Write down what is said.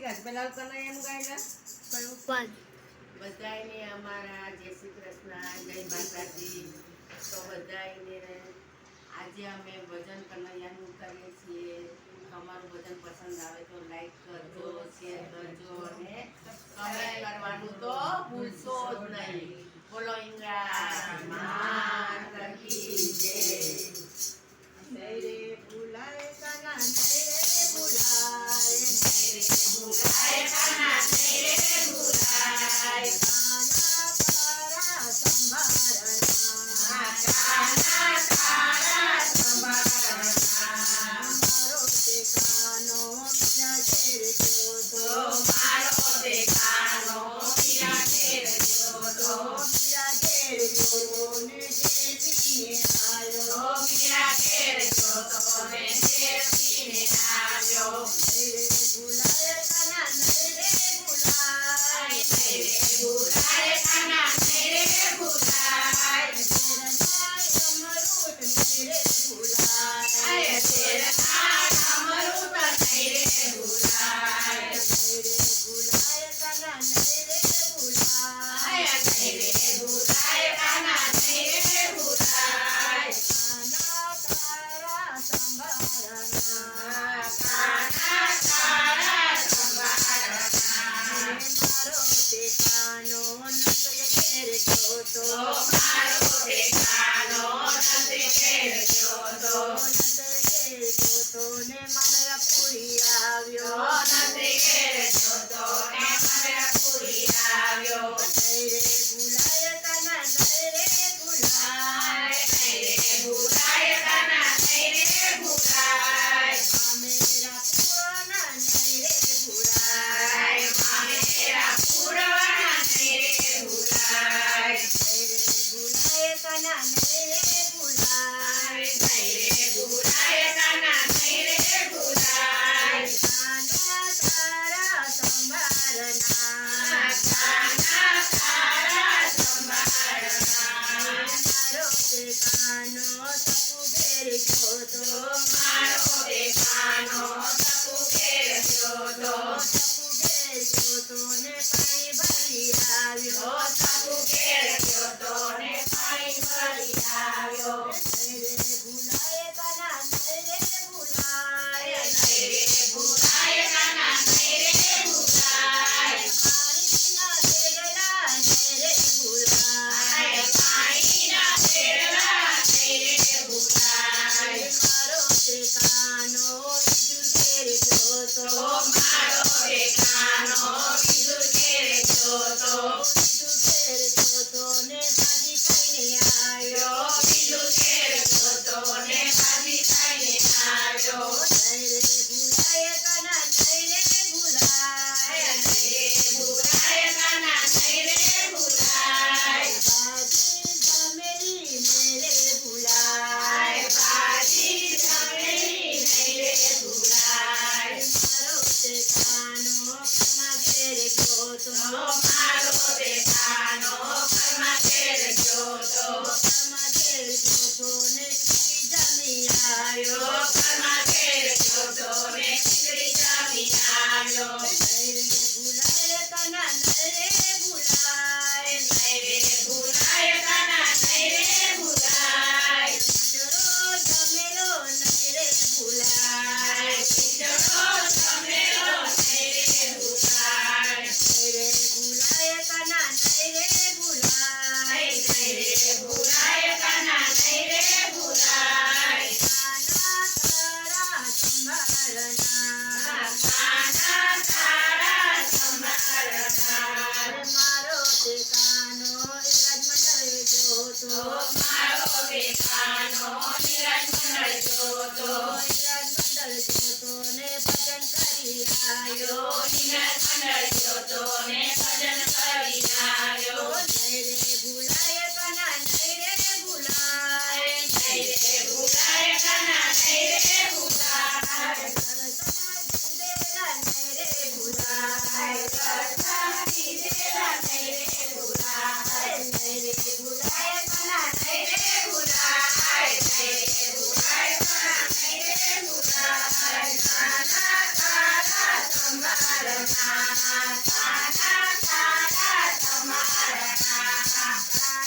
પેલા કનૈયાનું ગાયલા કયું પદ? બધાયને અમારા જય શ્રી કૃષ્ણ, જય માતાજી. તો બધાયને આજે અમે ભજન કનૈયાનું કરીએ છીએ. તમારું ભજન પસંદ આવે તો લાઈક કરજો, શેર કરજો અને કમેન્ટ કરવાનું તો ભૂલશો જ નહીં. બોલો ઈંગા માતા કી જય. નહીં રે ભૂલાય કાના, નહીં રે ભૂલાય, નહીં રે ભૂલાય કાના, નહીં રે ભૂલાય. કાના તારા સંભાળના, કાના તારા સંભાળના. મારો તે કાનો મીરા ઘેર જોતો, મારો તે કાનો મીરા ઘેર જોતો. મીરા ઘેર જોતો ને દેવીને આવ્યો. મીરા ઘેર જોતો ને દેવીને આવ્યો. નહીં રે ભૂલાય કાના, નહીં રે ભૂલાય, નહીં રે ભૂલાય કાના, નહીં રે ભૂલાય. તેરના અમૃત નહીં રે ભૂલાય, તેરના અમૃત નહીં રે ભૂલાય. નહીં રે ભૂલાય કાના, નહીં રે ભૂલાય, નહીં રે ભૂલાય કાના, નહીં રે ભૂલાય. કાના તારા સંભાળના, કાના તારા સંભાળના. મારો તે કાનો નસય ઘેર જોતો, મારો તે કાનો નથી ઘેર જોતો. નસય ઘેર જોતો ને મારા પૂરી આવ્યો. નથી ઘેર જોતો ને મારા પૂરી આવ્યો. નહીં રે ભૂલાય કાના, નહીં રે ભૂલાય, નહીં રે ભૂલાય કાના, નહીં રે ભૂલાય. મેરા પૂરના નહીં રે ભૂલાય, મામેરા પૂરવાના નહીં રે ભૂલાય. નહીં રે ભૂલાય કાના, નહીં રે ભૂલાય, નહીં રે ભૂલાય કાના, નહીં રે ભૂલાય. કાના તારા સંભાળના, કાના તારા સંભાળના. મારો તે કાનો સપુ ઘેર જોતો, મારો તે કાનો સપુ ઘેર જોતો. સપુ ઘેર જોતો ને પાણી ભરી આવ્યો. સપુ ઘેર જોતો ને પાણી ભરી આવ્યો. નહીં રે ભૂલાય કાના, નહીં રે ભૂલાય, નહીં રે ભૂલાય કાના, નહીં રે ભૂલાય. પાણીના દેગલા નહીં રે ભૂલાય, પાણીના દેડલા નહીં રે ભૂલાય. મારો તે કાનો બીજું ઘેર જોતો, મારો તે કાનો બીજું ઘેર જોતો. બીજું ઘેર જોતો ને ભાજી ખાઈને આવ્યો. બીજું ઘેર જોતો ને ભાજી ખાઈને આવ્યો. નહીં રે ભૂલાય કાના, નહીં રે ભૂલાય, નહીં રે ભૂલાય કાના, નહીં રે ભૂલાય. ભાજી જમેલી નહીં રે ભૂલાય, ભાજી જમેલી નહીં રે ભૂલાય. મારો તે કાનો ઘરમાં ઘેર જોતો, મારો તે કાનો ઘરમાં ઘેર જોતો. ઘરમાં ઘેર જોતો ને ખીચડી જમી આવ્યો. ઘરમાં ઘેર જોતો ને ખીચડી જમી આવ્યો. નહીં રે ભૂલાય કાના, નહીં રે ભૂલાય, નહીં રે ભૂલાય કાના, નહીં રે ભૂલાય. ખીચડો જમેલો નહીં રે ભૂલાય, ખીચડો જમેલો નહીં રે ભૂલાય. નહીં રે ભૂલાય કાના, નહીં રે ભૂલાય, નહીં રે ભૂલાય કાના, નહીં રે ભૂલાય. કાના તારા સંભાળના, કાના તારા સંભાળના. મારો તે કાનો વિરાજમંડળ જોતો, મારો તે કાનો નિરાજમંડળ જોતો. વિરાજમંડળ જોતો ને ભજન કરી આવ્યો. નિરાજમંડળ જોતો ને ભજન કરી આવ્યો. નહીં રે ભૂલાય કાના, નહીં રે ભૂલાય, નહીં રે ભૂલાય કાના, નહીં રે ભૂલાય. દર્શન દીધેલા નહીં રે ભૂલાય, દર્શન દીધેલા નહીં રે ભૂલાય. નહીં રે ભૂલાય કાના, નહીં રે ભૂલાય. નહીં રે ભૂલાય કાના, નહીં રે ભૂલાય. કાના તારા તમારા નાના તારા તમારા નાના